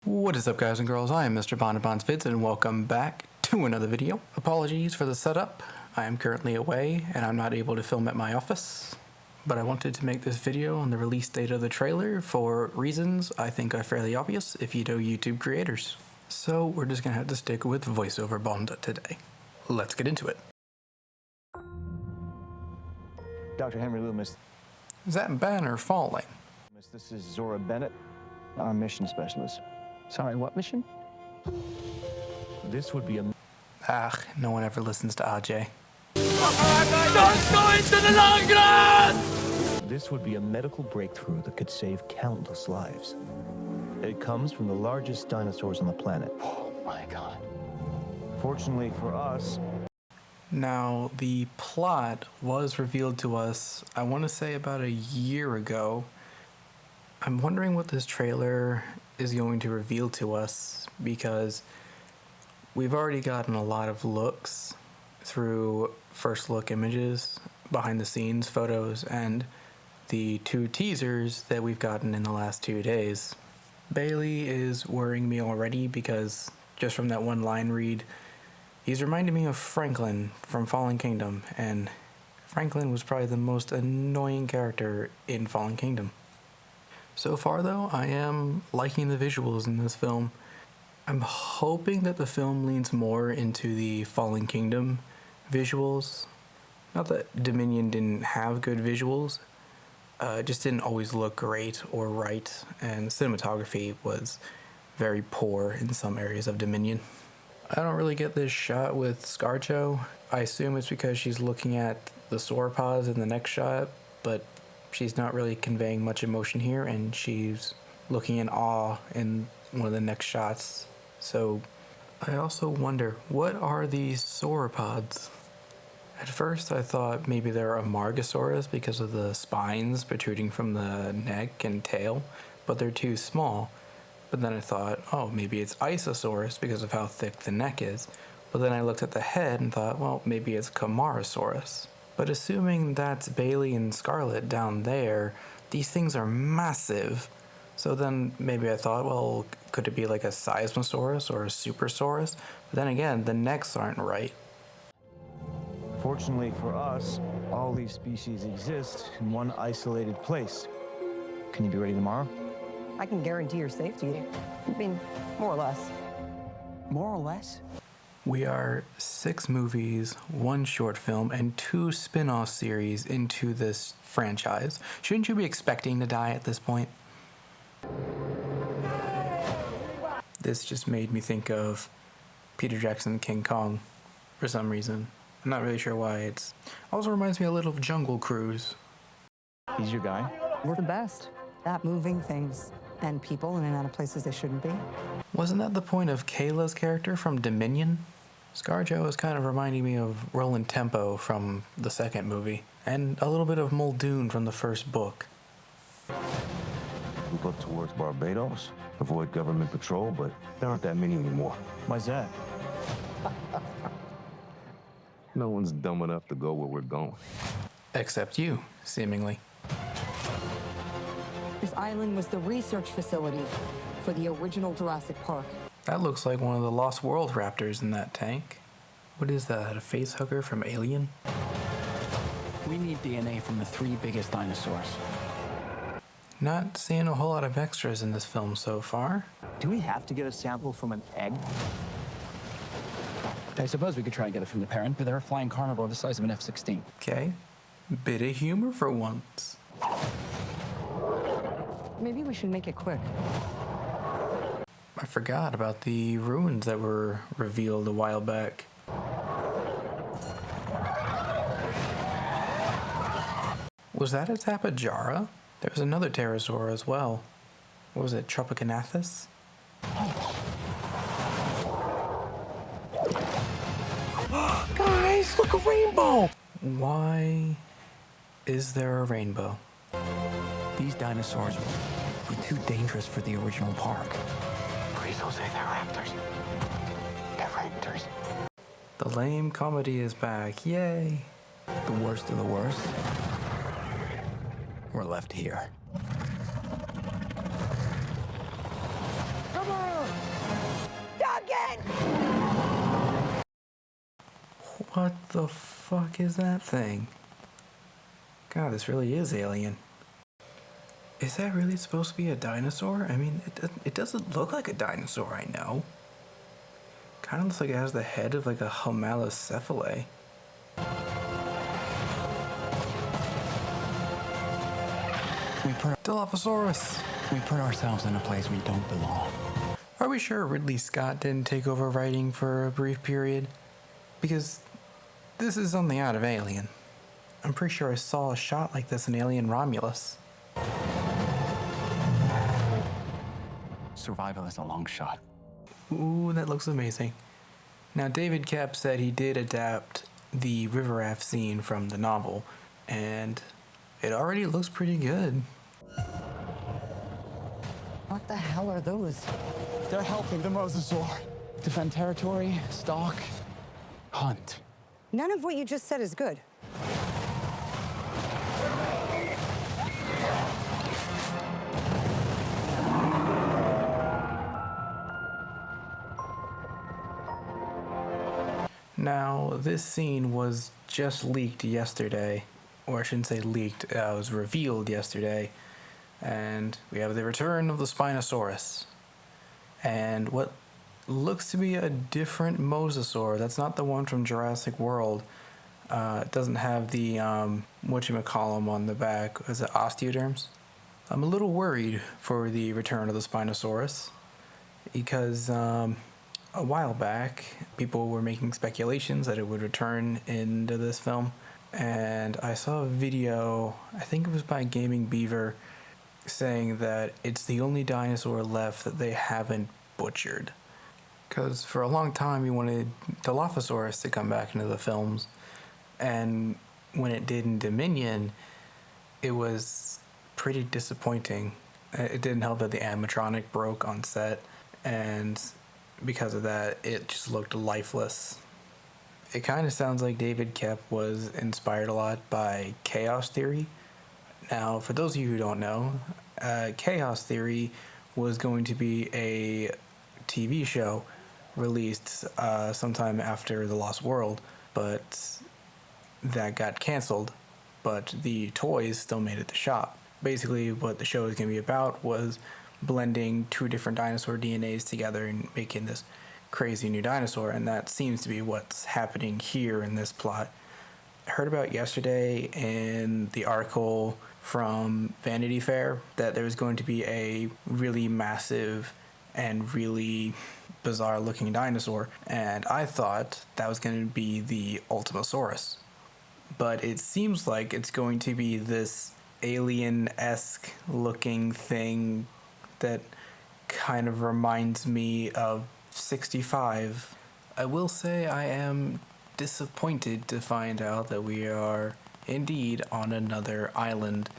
What is up, guys and girls? I am Mr. Bonvids and welcome back to another video. Apologies for the setup. I am currently away and I'm not able to film at my office, but I wanted to make this video on the release date of the trailer for reasons I think are fairly obvious if you know YouTube creators. So we're just gonna have to stick with voiceover Bond today. Let's get into it. Dr. Henry Loomis. Is that banner falling? This is Zora Bennett, our mission specialist. Sorry, what mission? This would be a... No one ever listens to AJ. Don't go into the long grass! This would be a medical breakthrough that could save countless lives. It comes from the largest dinosaurs on the planet. Oh my god. Fortunately for us... Now, the plot was revealed to us, I want to say about a year ago. I'm wondering what this trailer is going to reveal to us, because we've already gotten a lot of looks through first look images, behind the scenes photos, and the 2 teasers that we've gotten in the last 2 days. Bailey is worrying me already because just from that one line read, he's reminding me of Franklin from Fallen Kingdom, and Franklin was probably the most annoying character in Fallen Kingdom. So far though, I am liking the visuals in this film. I'm hoping that the film leans more into the Fallen Kingdom visuals. Not that Dominion didn't have good visuals, it just didn't always look great or right, and cinematography was very poor in some areas of Dominion. I don't really get this shot with ScarJo. I assume it's because she's looking at the sauropods in the next shot, but she's not really conveying much emotion here, and she's looking in awe in one of the next shots. So I also wonder, what are these sauropods? At first I thought maybe they're a Margosaurus because of the spines protruding from the neck and tail, but they're too small. But then I thought, oh, maybe it's Isosaurus because of how thick the neck is. But then I looked at the head and thought, well, maybe it's Camarasaurus. But assuming that's Bailey and Scarlet down there, these things are massive. So then maybe I thought, well, could it be like a Seismosaurus or a Supersaurus? But then again, the necks aren't right. Fortunately for us, all these species exist in one isolated place. Can you be ready tomorrow? I can guarantee your safety. I mean, more or less. More or less? We are 6 movies, 1 short film, and 2 spin-off series into this franchise. Shouldn't you be expecting to die at this point? This just made me think of Peter Jackson's King Kong for some reason. I'm not really sure why. It also reminds me a little of Jungle Cruise. He's your guy? We're the best at moving things and people in and out of places they shouldn't be. Wasn't that the point of Kayla's character from Dominion? ScarJo is kind of reminding me of Roland Tempo from the second movie, and a little bit of Muldoon from the first book. We look towards Barbados, avoid government patrol, but there aren't that many anymore. Why's that? No one's dumb enough to go where we're going. Except you, seemingly. This island was the research facility for the original Jurassic Park. That looks like one of the Lost World raptors in that tank. What is that, a facehugger from Alien? We need DNA from the 3 biggest dinosaurs. Not seeing a whole lot of extras in this film so far. Do we have to get a sample from an egg? I suppose we could try and get it from the parent, but they're a flying carnivore the size of an F-16. Okay, bit of humor for once. Maybe we should make it quick. I forgot about the ruins that were revealed a while back. Was that a Tapajara? There was another pterosaur as well. What was it, Tropicanathus? Guys, look, a rainbow! Why is there a rainbow? These dinosaurs were too dangerous for the original park. Please don't say they're raptors. They're raptors. The lame comedy is back, yay! The worst of the worst. We're left here. Come on! What the fuck is that thing? God, this really is alien. Is that really supposed to be a dinosaur? I mean, it doesn't look like a dinosaur, I know. Kind of looks like it has the head of like a homalocephale. Dilophosaurus! We put ourselves in a place we don't belong. Are we sure Ridley Scott didn't take over writing for a brief period? Because this is something out of Alien. I'm pretty sure I saw a shot like this in Alien Romulus. Survival is a long shot. Ooh, that looks amazing. Now, David Koepp said he did adapt the river raft scene from the novel, and it already looks pretty good. What the hell are those? They're helping the mosasaur defend territory, stalk, hunt. None of what you just said is good. Now, this scene was just leaked yesterday, or I shouldn't say leaked, it was revealed yesterday, and we have the return of the Spinosaurus. And what looks to be a different mosasaur, that's not the one from Jurassic World. It doesn't have the, whatchamacallem on the back, is it osteoderms? I'm a little worried for the return of the Spinosaurus, because, a while back, people were making speculations that it would return into this film, and I saw a video, I think it was by GamingBeaver, saying that it's the only dinosaur left that they haven't butchered. Because for a long time, you wanted Dilophosaurus to come back into the films, and when it did in Dominion, it was pretty disappointing. It didn't help that the animatronic broke on set, and because of that, it just looked lifeless. It kind of sounds like David Koepp was inspired a lot by Chaos Theory. Now, for those of you who don't know, Chaos Theory was going to be a TV show released sometime after The Lost World, but that got canceled, but the toys still made it to shop. Basically, what the show was going to be about was blending two different dinosaur DNAs together and making this crazy new dinosaur, and that seems to be what's happening here in this plot. I heard about yesterday in the article from Vanity Fair that there was going to be a really massive and really bizarre looking dinosaur, and I thought that was going to be the Ultimasaurus. But it seems like it's going to be this alien-esque looking thing that kind of reminds me of 65. I will say I am disappointed to find out that we are indeed on another island,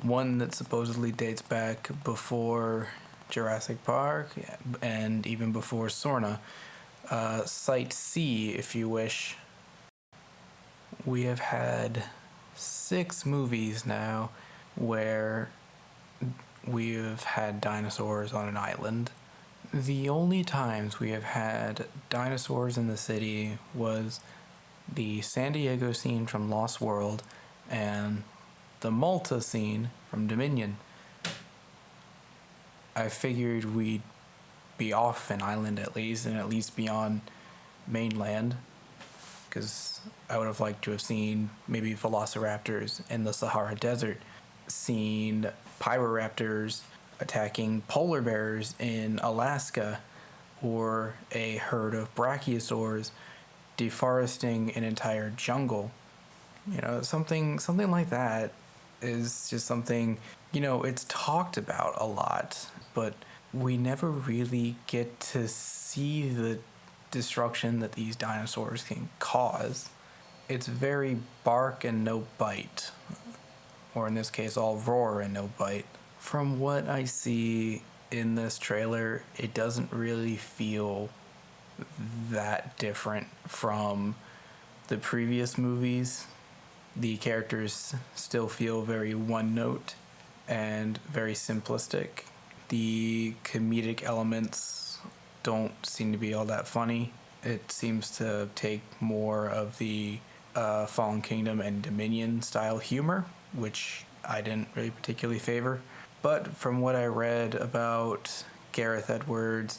one that supposedly dates back before Jurassic Park and even before Sorna. Site C, if you wish. We have had 6 movies now where we have had dinosaurs on an island. The only times we have had dinosaurs in the city was the San Diego scene from Lost World and the Malta scene from Dominion. I figured we'd be off an island at least, and at least be on mainland, because I would have liked to have seen maybe velociraptors in the Sahara Desert, seen pyroraptors attacking polar bears in Alaska, or a herd of brachiosaurs deforesting an entire jungle. You know, something like that is just something, you know, it's talked about a lot, but we never really get to see the destruction that these dinosaurs can cause. It's very bark and no bite, or in this case, all roar and no bite. From what I see in this trailer, it doesn't really feel that different from the previous movies. The characters still feel very one-note and very simplistic. The comedic elements don't seem to be all that funny. It seems to take more of the Fallen Kingdom and Dominion style humor, which I didn't really particularly favor. But from what I read about Garethedwards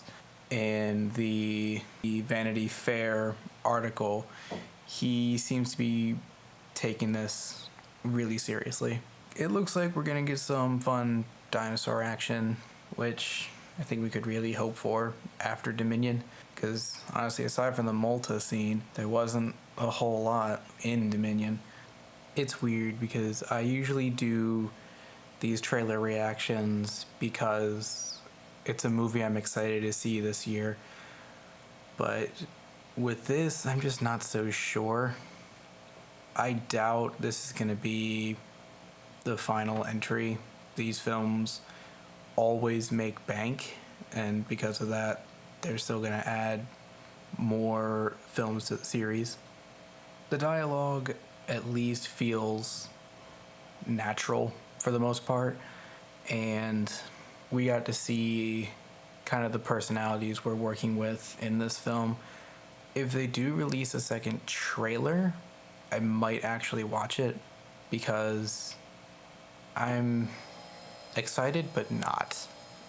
in the Vanity Fair article, he seems to be taking this really seriously. It looks like we're gonna get some fun dinosaur action, which I think we could really hope for after Dominion, because honestly, aside from the Malta scene, there wasn't a whole lot in Dominion. It's weird because I usually do these trailer reactions because it's a movie I'm excited to see this year, but with this, I'm just not so sure. I doubt this is going to be the final entry. These films always make bank, and because of that, they're still going to add more films to the series. The dialogue at least feels natural for the most part, and we got to see kind of the personalities we're working with in this film. If they do release a second trailer, I might actually watch it, because I'm excited but not,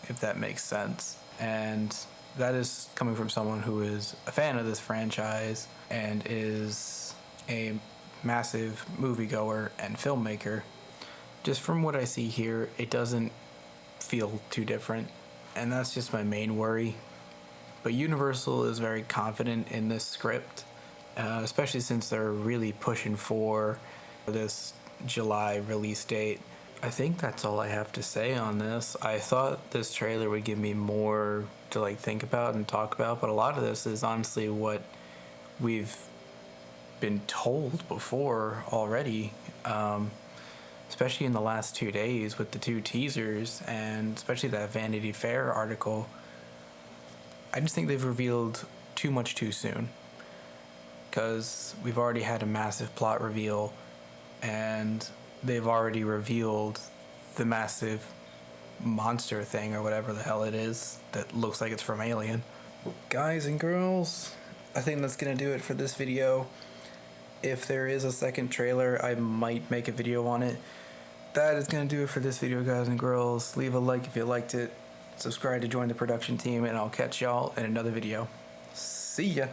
if that makes sense. And that is coming from someone who is a fan of this franchise and is a massive moviegoer and filmmaker. Just from what I see here, it doesn't feel too different, and that's just my main worry. But Universal is very confident in this script, especially since they're really pushing for this July release date. I think that's all I have to say on this. I thought this trailer would give me more to think about and talk about, but a lot of this is honestly what we've been told before already, especially in the last 2 days with the 2 teasers, and especially that Vanity Fair article. I just think they've revealed too much too soon, because we've already had a massive plot reveal, and they've already revealed the massive monster thing or whatever the hell it is that looks like it's from Alien. Guys and girls, I think that's gonna do it for this video. If there is a second trailer, I might make a video on it. That is gonna do it for this video, guys and girls. Leave a like if you liked it, subscribe to join the production team, and I'll catch y'all in another video. See ya!